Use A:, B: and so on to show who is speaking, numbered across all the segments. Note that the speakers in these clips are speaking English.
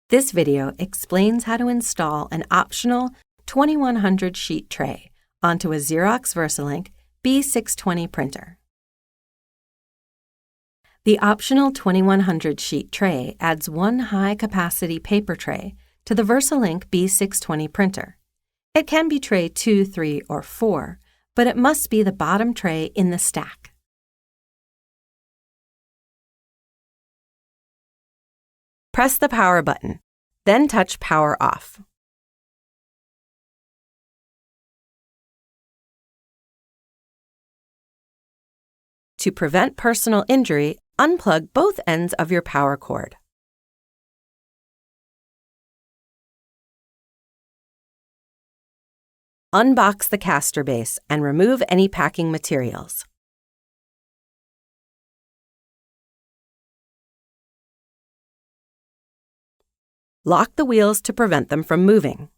A: This video explains how to install an optional 2100 sheet tray onto a Xerox VersaLink B620 printer. The optional 2100 sheet tray adds one high-capacity paper tray to the VersaLink B620 printer. It can be tray 2, 3, or 4, but it must be the bottom tray in the stack. Press the power button, then touch Power Off. To prevent personal injury, unplug both ends of your power cord. Unbox the caster base and remove any packing materials. Lock the wheels to prevent them from moving.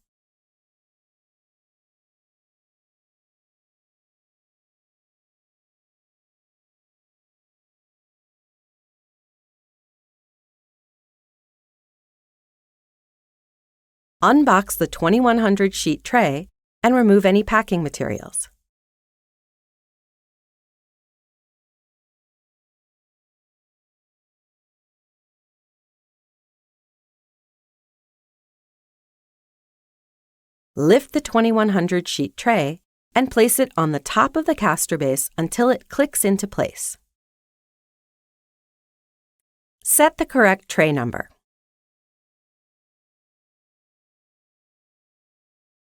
A: Unbox the 2100 sheet tray and remove any packing materials. Lift the 2100 sheet tray and place it on the top of the caster base until it clicks into place. Set the correct tray number.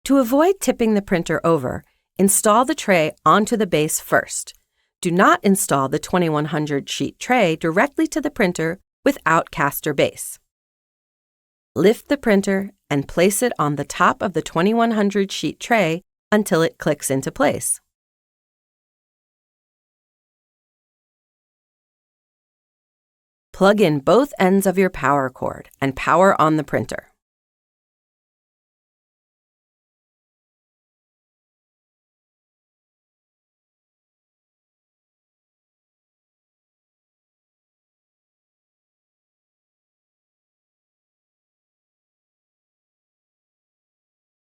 A: To avoid tipping the printer over, install the tray onto the base first. Do not install the 2100 sheet tray directly to the printer without caster base. Lift the printer and place it on the top of the 2100 sheet tray until it clicks into place. Plug in both ends of your power cord and power on the printer.